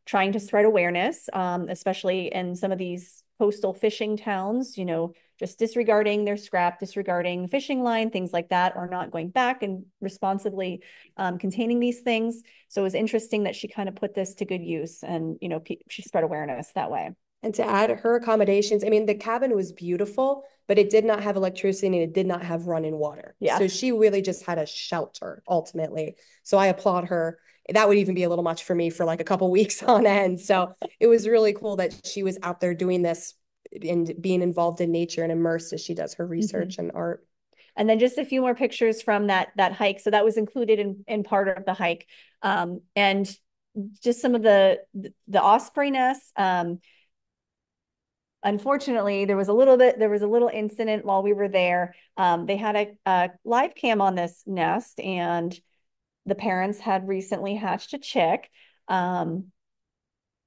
trying to spread awareness, especially in some of these coastal fishing towns, you know, just disregarding their scrap, disregarding the fishing line, things like that, or not going back and responsibly containing these things. So it was interesting that she kind of put this to good use, and, you know, she spread awareness that way. And to add her accommodations, I mean, the cabin was beautiful, but it did not have electricity and it did not have running water. Yeah. So she really just had a shelter ultimately. So I applaud her. That would even be a little much for me for like a couple weeks on end. So it was really cool that she was out there doing this and being involved in nature and immersed as she does her research and art. And then just a few more pictures from that hike. So that was included in part of the hike. And just some of the osprey nests. Unfortunately, there was a little incident while we were there. They had a live cam on this nest, and the parents had recently hatched a chick. An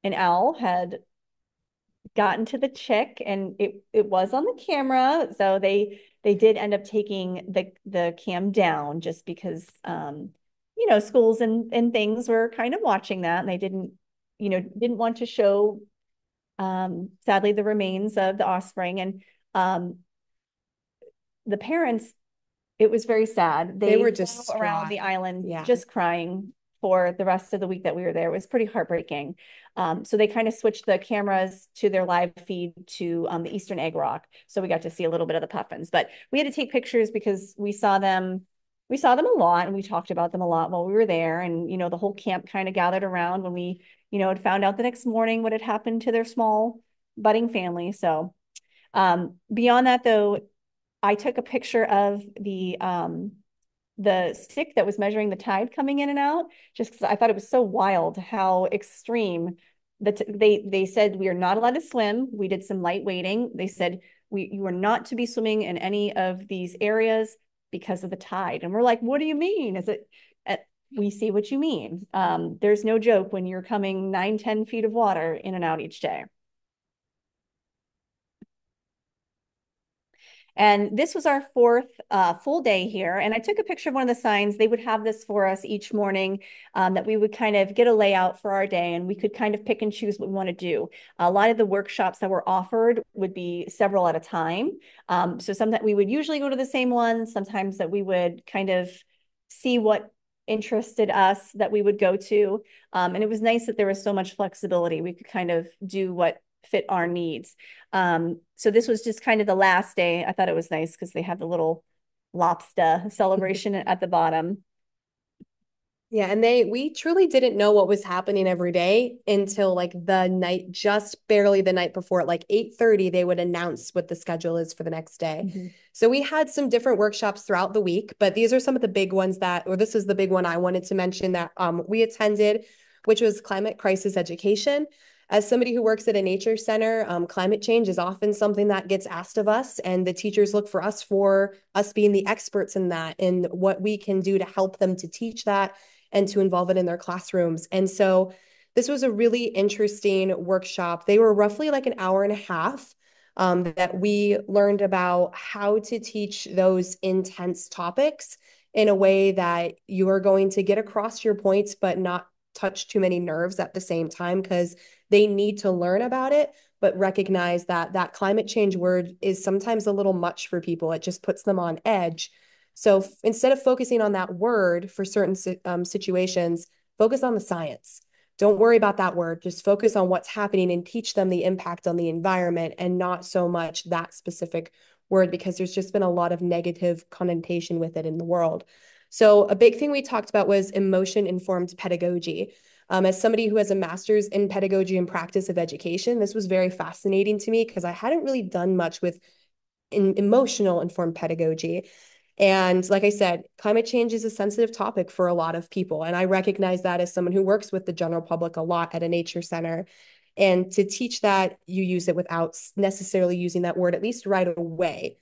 owl had gotten to the chick, and it was on the camera. So they did end up taking the cam down, just because you know, schools and things were kind of watching that, and they didn't want to show sadly the remains of the offspring. And the parents, it was very sad. They were just around the island, just crying for the rest of the week that we were there. It was pretty heartbreaking. So they kind of switched the cameras to their live feed to the Eastern Egg Rock. So we got to see a little bit of the puffins, but we had to take pictures because we saw them a lot, and we talked about them a lot while we were there. And, you know, the whole camp kind of gathered around when we, you know, had found out the next morning what had happened to their small budding family. So beyond that, though, I took a picture of the stick that was measuring the tide coming in and out, just because I thought it was so wild how extreme that they said we are not allowed to swim. We did some light wading. They said you are not to be swimming in any of these areas because of the tide. And we're like, what do you mean? Is it? We see what you mean. There's no joke when you're coming 9-10 feet of water in and out each day. And this was our fourth full day here. And I took a picture of one of the signs. They would have this for us each morning, that we would kind of get a layout for our day, and we could kind of pick and choose what we want to do. A lot of the workshops that were offered would be several at a time. So some that we would usually go to the same one, sometimes that we would kind of see what interested us that we would go to. And it was nice that there was so much flexibility. We could kind of do what fit our needs. So this was just kind of the last day. I thought it was nice because they have the little lobster celebration at the bottom. Yeah, and we truly didn't know what was happening every day until like the night, just barely the night before, at like 8:30, they would announce what the schedule is for the next day. So we had some different workshops throughout the week, but these are some of the big ones this is the big one I wanted to mention that we attended, which was climate crisis education. As somebody who works at a nature center, climate change is often something that gets asked of us, and the teachers look for us being the experts in that and what we can do to help them to teach that and to involve it in their classrooms. And so this was a really interesting workshop. They were roughly like an hour and a half that we learned about how to teach those intense topics in a way that you are going to get across your points, but not touch too many nerves at the same time, because they need to learn about it, but recognize that climate change word is sometimes a little much for people. It just puts them on edge. So instead of focusing on that word for certain situations, focus on the science. Don't worry about that word. Just focus on what's happening and teach them the impact on the environment, and not so much that specific word, because there's just been a lot of negative connotation with it in the world. So a big thing we talked about was emotion-informed pedagogy. As somebody who has a master's in pedagogy and practice of education, this was very fascinating to me because I hadn't really done much with emotional informed pedagogy. And like I said, climate change is a sensitive topic for a lot of people. And I recognize that as someone who works with the general public a lot at a nature center. And to teach that, you use it without necessarily using that word, at least right away.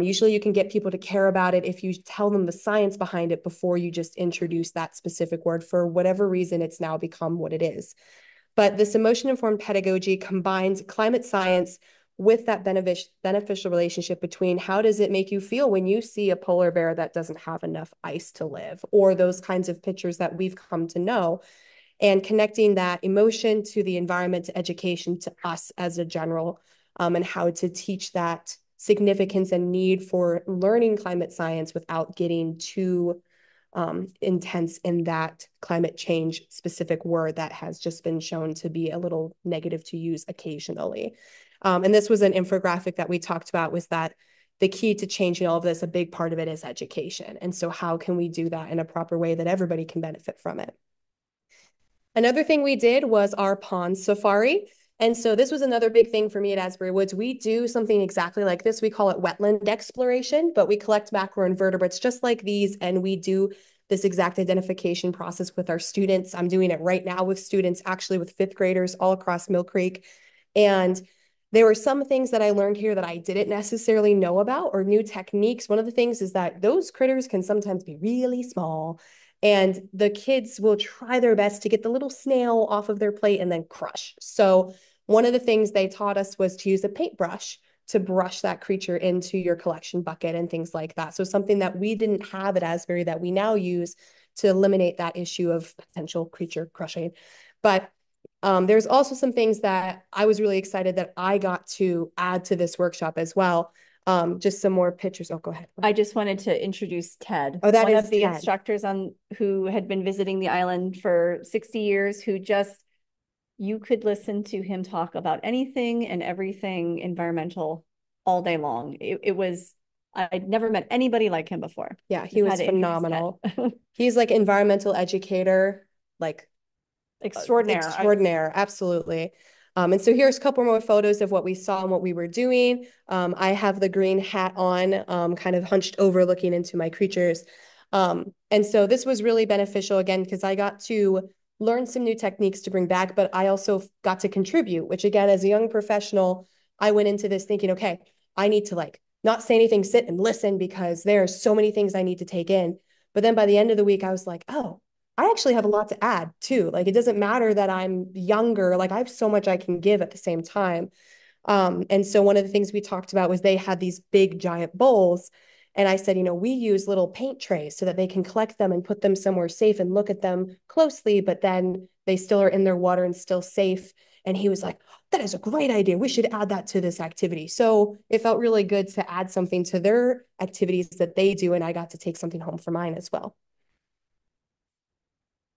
Usually you can get people to care about it if you tell them the science behind it before you just introduce that specific word. For whatever reason, it's now become what it is. But this emotion-informed pedagogy combines climate science with that beneficial relationship between how does it make you feel when you see a polar bear that doesn't have enough ice to live, or those kinds of pictures that we've come to know. and connecting that emotion to the environment, to education, to us as a general, and how to teach that significance and need for learning climate science without getting too intense in that climate change specific word that has just been shown to be a little negative to use occasionally. And this was an infographic that we talked about, was that the key to changing all of this, a big part of it is education. And so how can we do that in a proper way that everybody can benefit from it? Another thing we did was our pond safari. And so this was another big thing for me at Asbury Woods. We do something exactly like this. We call it wetland exploration, but we collect macroinvertebrates just like these, and we do this exact identification process with our students. I'm doing it right now with students, actually with fifth graders all across Mill Creek. And there were some things that I learned here that I didn't necessarily know about, or new techniques. One of the things is that those critters can sometimes be really small, and the kids will try their best to get the little snail off of their plate and then crush. So one of the things they taught us was to use a paintbrush to brush that creature into your collection bucket and things like that. So something that we didn't have at Asbury that we now use to eliminate that issue of potential creature crushing. But there's also some things that I was really excited that I got to add to this workshop as well. Just some more pictures. Oh, go ahead. I just wanted to introduce Ted. Oh, that one is of the Ted. Instructors who had been visiting the island for 60 years, who just, you could listen to him talk about anything and everything environmental all day long. It was, I'd never met anybody like him before. Yeah, he was phenomenal. He's like environmental educator, like extraordinaire, absolutely. And so here's a couple more photos of what we saw and what we were doing. I have the green hat on, kind of hunched over looking into my creatures. And so this was really beneficial, again, because I got to learn some new techniques to bring back, but I also got to contribute, which again, as a young professional, I went into this thinking, okay, I need to like not say anything, sit and listen, because there are so many things I need to take in. But then by the end of the week, I was like, oh, I actually have a lot to add too. Like, it doesn't matter that I'm younger, like I have so much I can give at the same time. And so one of the things we talked about was they had these big giant bowls. And I said, you know, we use little paint trays so that they can collect them and put them somewhere safe and look at them closely, but then they still are in their water and still safe. And he was like, that is a great idea. We should add that to this activity. So it felt really good to add something to their activities that they do. And I got to take something home for mine as well.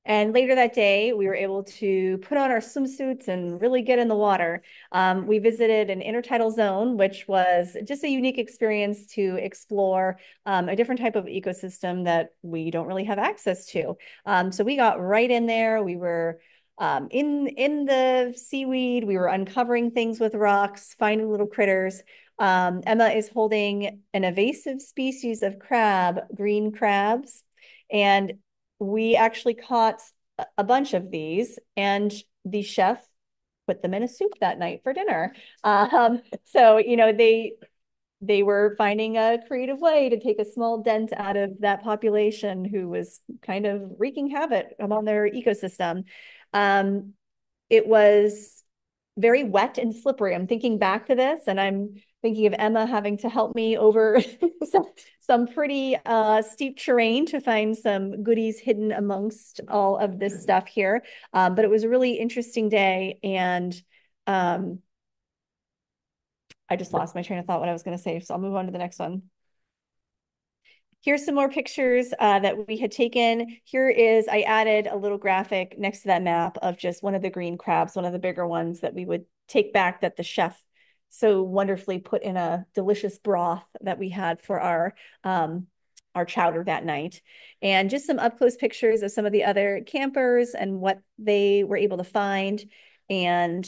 And later that day, we were able to put on our swimsuits and really get in the water. We visited an intertidal zone, which was just a unique experience to explore a different type of ecosystem that we don't really have access to. So we got right in there. We were in the seaweed. We were uncovering things with rocks, finding little critters. Emma is holding an invasive species of crab, green crabs, and we actually caught a bunch of these, and the chef put them in a soup that night for dinner. So, you know, they were finding a creative way to take a small dent out of that population who was kind of wreaking havoc on their ecosystem. It was very wet and slippery. I'm thinking back to this, and I'm thinking of Emma having to help me over some pretty steep terrain to find some goodies hidden amongst all of this stuff here. But it was a really interesting day, and I just lost my train of thought what I was going to say, so I'll move on to the next one. Here's some more pictures that we had taken. Here is, I added a little graphic next to that map of just one of the green crabs, one of the bigger ones that we would take back, that the chef so wonderfully put in a delicious broth that we had for our chowder that night. And just some up close pictures of some of the other campers and what they were able to find. And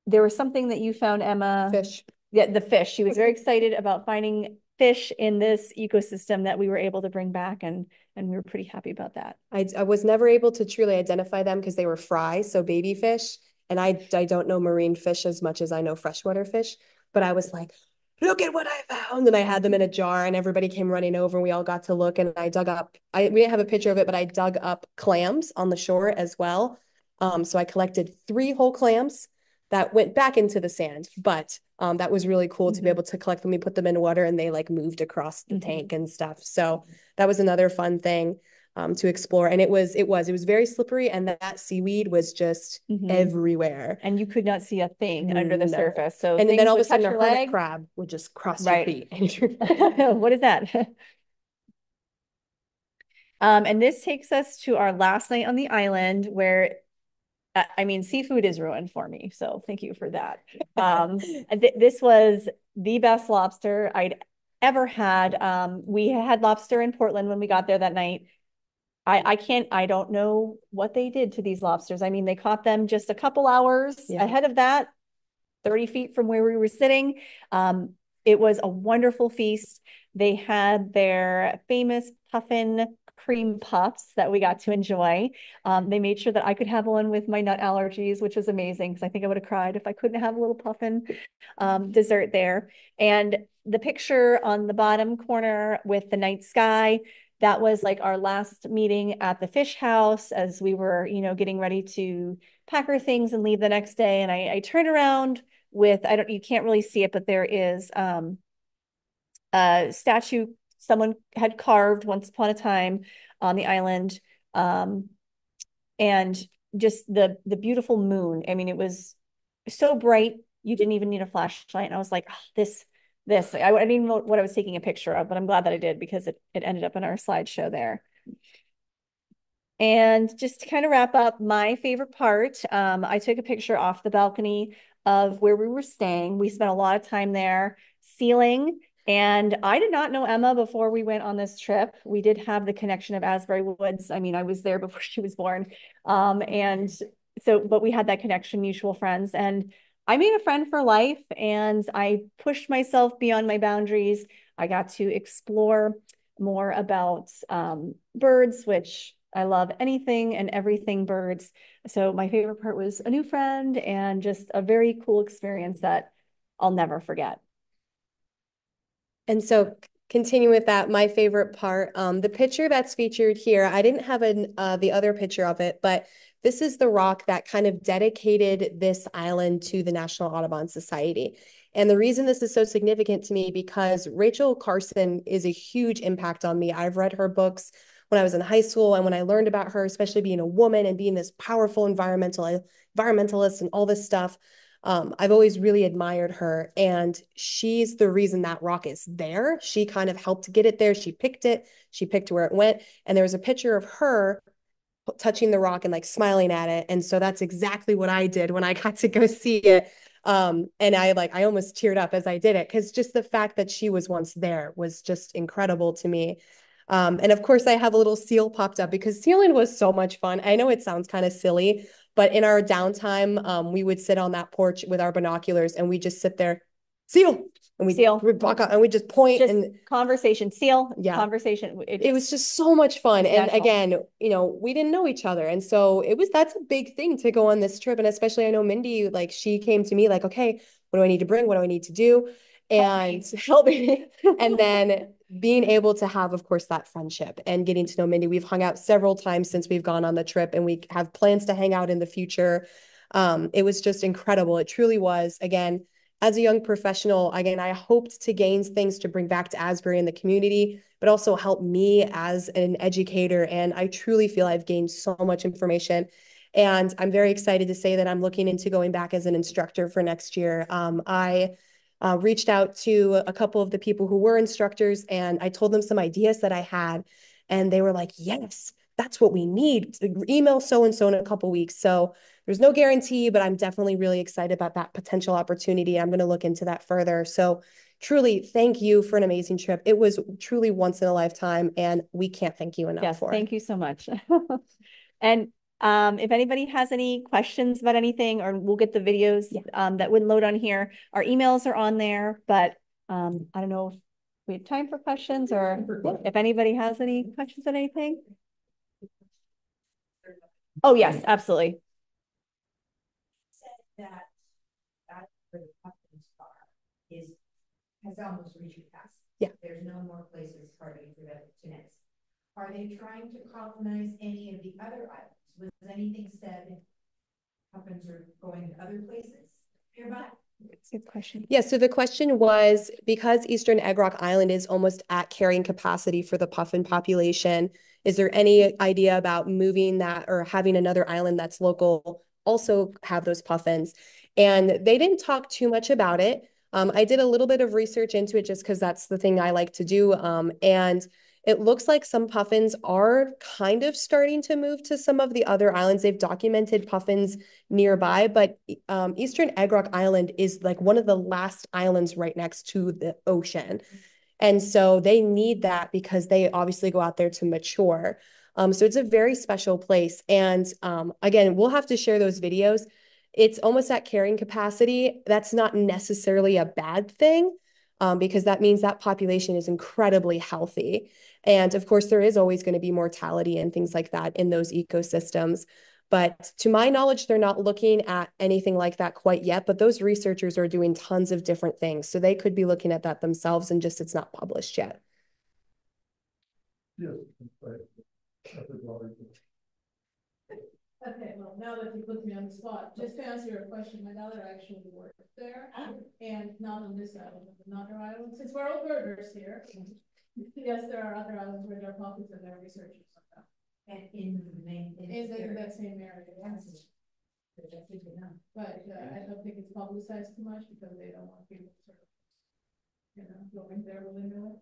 there was something that you found, Emma. Fish. Yeah, the fish. She was very excited about finding fish in this ecosystem that we were able to bring back, and we were pretty happy about that. I was never able to truly identify them because they were fry, so baby fish. And I don't know marine fish as much as I know freshwater fish, but I was like, look at what I found. And I had them in a jar, and everybody came running over, and we all got to look, and I dug up, we didn't have a picture of it, but I dug up clams on the shore as well. So I collected 3 whole clams that went back into the sand, but that was really cool to be able to collect them. We put them in water, and they like moved across the tank and stuff. So that was another fun thing. to explore. And it was very slippery, and that seaweed was just everywhere. And you could not see a thing under the surface. So and then all of a sudden, a hermit leg. crab would just cross Right. your feet. What is that? And this takes us to our last night on the island, where I mean, seafood is ruined for me. So thank you for that. This was the best lobster I'd ever had. We had lobster in Portland when we got there that night. I don't know what they did to these lobsters. I mean, they caught them just a couple hours ahead of that, 30 feet from where we were sitting. It was a wonderful feast. They had their famous puffin cream puffs that we got to enjoy. They made sure that I could have one with my nut allergies, which was amazing because I think I would have cried if I couldn't have a little puffin dessert there. And the picture on the bottom corner with the night sky, that was like our last meeting at the fish house as we were, getting ready to pack our things and leave the next day. And I turned around with, you can't really see it, but there is a statue someone had carved once upon a time on the island. And just the beautiful moon. I mean, it was so bright, you didn't even need a flashlight. And I was like, oh, this, I didn't even know what I was taking a picture of, but I'm glad that I did because it ended up in our slideshow there. And just to kind of wrap up my favorite part, I took a picture off the balcony of where we were staying. We spent a lot of time there sealing, and I did not know Emma before we went on this trip. We did have the connection of Asbury Woods. I mean, I was there before she was born. But we had that connection, mutual friends, and I made a friend for life, and I pushed myself beyond my boundaries. I got to explore more about birds, which I love anything and everything birds. So my favorite part was a new friend and just a very cool experience that I'll never forget. And so continue with that, my favorite part, the picture that's featured here, I didn't have the other picture of it, but this is the rock that kind of dedicated this island to the National Audubon Society. And the reason this is so significant to me, because Rachel Carson is a huge impact on me. I've read her books when I was in high school, and when I learned about her, especially being a woman and being this powerful environmentalist and all this stuff, I've always really admired her, and she's the reason that rock is there. She kind of helped get it there. She picked where it went. And there was a picture of her touching the rock and like smiling at it. And so that's exactly what I did when I got to go see it. And I almost teared up as I did it, because just the fact that she was once there was just incredible to me. And of course, I have a little seal popped up because sealing was so much fun. I know it sounds kind of silly, but in our downtime, we would sit on that porch with our binoculars and we just sit there, seal, and we walk out and we just point and conversation, conversation. It was just so much fun. And again, we didn't know each other. And so that's a big thing to go on this trip. And especially I know Mindy, like she came to me like, okay, what do I need to bring? What do I need to do? And help me. And then being able to have, of course, that friendship and getting to know Mindy. We've hung out several times since we've gone on the trip, and we have plans to hang out in the future. It was just incredible. It truly was. Again, as a young professional, again, I hoped to gain things to bring back to Asbury and the community, but also help me as an educator. And I truly feel I've gained so much information. And I'm very excited to say that I'm looking into going back as an instructor for next year. I reached out to a couple of the people who were instructors, and I told them some ideas that I had, and they were like, yes, that's what we need. Email so-and-so in a couple weeks. So there's no guarantee, but I'm definitely really excited about that potential opportunity. I'm going to look into that further. So truly, thank you for an amazing trip. It was truly once in a lifetime, and we can't thank you enough for it. Thank you so much. And if anybody has any questions about anything, or we'll get the videos that wouldn't load on here. Our emails are on there, but I don't know if we have time for questions, or if anybody has any questions on anything. Oh, yes, absolutely. That where the puffins has almost reached past. Yeah. There's no more places hardly for them to nest. Are they trying to colonize any of the other islands? Was anything said puffins are going to other places nearby? Good question. Yeah, so the question was, because Eastern Egg Rock Island is almost at carrying capacity for the puffin population, is there any idea about moving that or having another island that's local also have those puffins? And they didn't talk too much about it. I did a little bit of research into it just because that's the thing I like to do. And it looks like some puffins are kind of starting to move to some of the other islands. They've documented puffins nearby, but Eastern Egg Rock Island is like one of the last islands right next to the ocean. And so they need that because they obviously go out there to mature. So it's a very special place. And again, we'll have to share those videos. It's almost at carrying capacity. That's not necessarily a bad thing because that means that population is incredibly healthy. And of course, there is always going to be mortality and things like that in those ecosystems. But to my knowledge, they're not looking at anything like that quite yet. But those researchers are doing tons of different things. So they could be looking at that themselves and just it's not published yet. Yes. Okay, well, now that you put me on the spot, just to answer your question, my daughter actually worked there, and not on this island, but another island. Since we're all birders here, yes, there are other islands where there are puppies and they're researching something. And in the main. In that same area, yes. But I don't think it's publicized too much because they don't want people sort of, going there willy-nilly.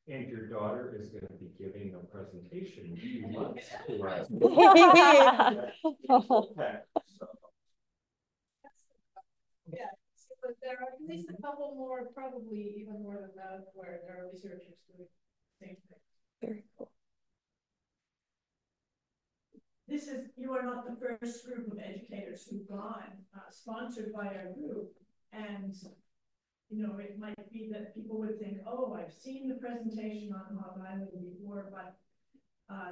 And your daughter is going to be giving a presentation in a few months. Yeah, but there are at least a couple more, probably even more than that, where there are researchers doing the same thing. Very cool. You are not the first group of educators who've gone, sponsored by our group. And, it might be that people would think, oh, I've seen the presentation on Hog Island before, but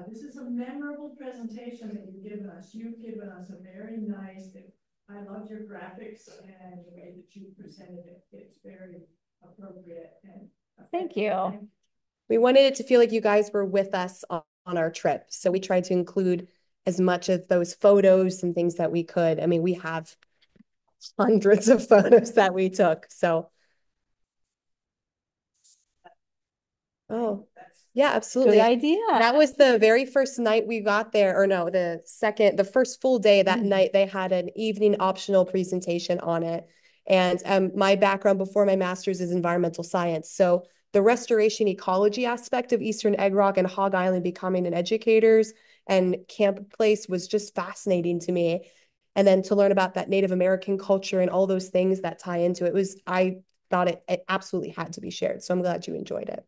this is a memorable presentation that you've given us. You've given us a very nice, I love your graphics and the way that you presented it. It's very appropriate. And Thank you. We wanted it to feel like you guys were with us on our trip. So we tried to include as much of those photos and things that we could. I mean, we have hundreds of photos that we took. So. Oh, yeah, absolutely. Good idea. That was the very first night we got there, or no, the first full day that night, they had an evening optional presentation on it. And my background before my master's is environmental science. So the restoration ecology aspect of Eastern Egg Rock and Hog Island becoming an educator's and camp place was just fascinating to me. And then to learn about that Native American culture and all those things that tie into it I thought it absolutely had to be shared. So I'm glad you enjoyed it.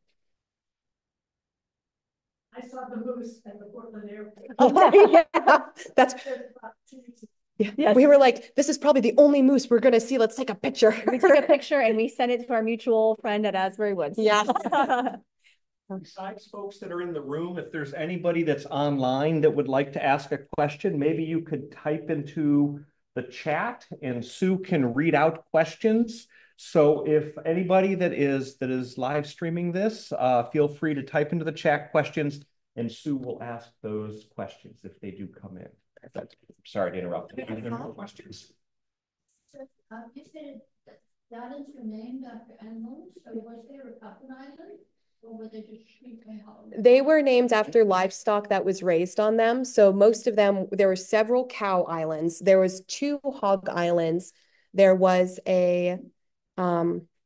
I saw the moose at the Portland airport. Yeah, that's yeah. Yes. We were like, this is probably the only moose we're gonna see. Let's take a picture. We took a picture and we sent it to our mutual friend at Asbury Woods. Yeah. Besides folks that are in the room, if there's anybody that's online that would like to ask a question, maybe you could type into the chat and Sue can read out questions. So if anybody that is live streaming this, feel free to type into the chat questions and Sue will ask those questions if they do come in. Sorry to interrupt. Are there more questions? You said the islands were named after animals. So was there a puffin island? Or were they just sheep? They were named after livestock that was raised on them. So most of them, there were several cow islands. There was 2 hog islands. There was a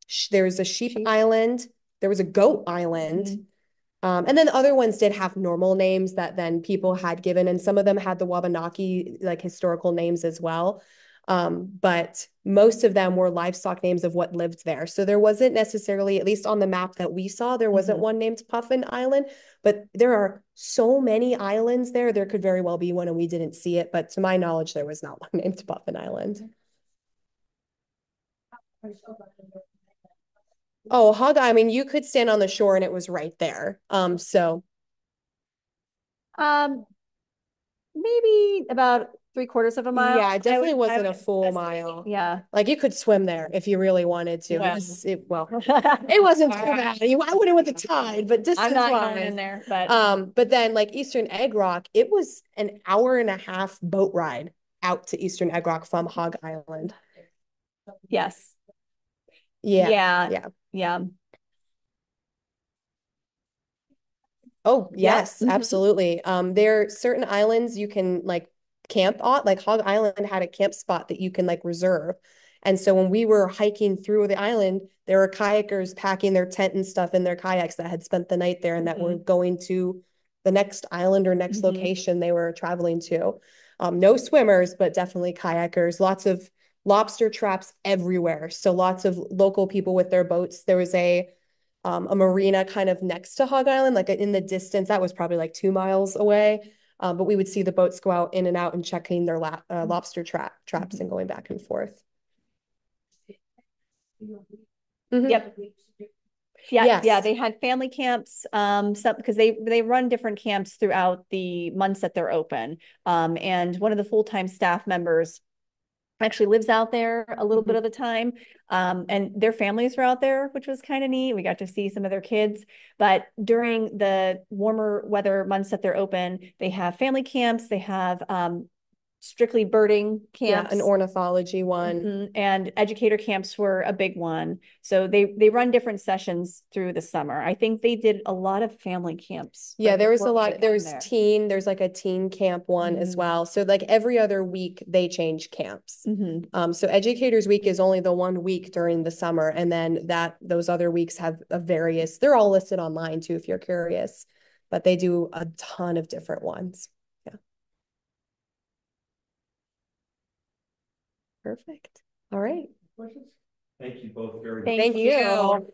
sheep island. There was a goat island. Mm-hmm. And then the other ones did have normal names that then people had given, and some of them had the Wabanaki like historical names as well. But most of them were livestock names of what lived there. So there wasn't necessarily, at least on the map that we saw, there wasn't one named Puffin Island, but there are so many islands there. There could very well be one and we didn't see it, but to my knowledge, there was not one named Puffin Island. Oh, Hog Island, I mean, you could stand on the shore and it was right there. Maybe about 3/4 of a mile. Yeah, it definitely wasn't a full mile. Yeah. Like you could swim there if you really wanted to. Yeah. It wasn't too bad. I went in with the tide, but distance I'm not going in there, but then like Eastern Egg Rock, it was an hour and a half boat ride out to Eastern Egg Rock from Hog Island. Yes. Yeah. Yeah. Yeah. Yeah. Oh, Yeah. yes, absolutely. There are certain islands you can like camp on, like Hog Island had a camp spot that you can like reserve. And so when we were hiking through the island, there were kayakers packing their tent and stuff in their kayaks that had spent the night there and that were going to the next island or next location they were traveling to. No swimmers, but definitely kayakers. Lots of lobster traps everywhere. So lots of local people with their boats. There was a marina kind of next to Hog Island, like in the distance. That was probably like 2 miles away. But we would see the boats go out in and out and checking their lobster traps and going back and forth. Yep. Yeah, Yes. yeah, they had family camps, some because they run different camps throughout the months that they're open. And one of the full-time staff members actually lives out there a little bit of the time. And their families were out there, which was kind of neat. We got to see some of their kids. But during the warmer weather months that they're open, they have family camps, they have strictly birding camps. Yeah, an ornithology one. And educator camps were a big one. So they run different sessions through the summer. I think they did a lot of family camps. Yeah, there was a lot. There's there. there's like a teen camp one as well. So like every other week they change camps. So Educators Week is only the 1 week during the summer. And then those other weeks have they're all listed online too, if you're curious, but they do a ton of different ones. Yeah. Perfect. All right. Thank you both very much. Thank you.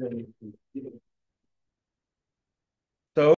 Thank you.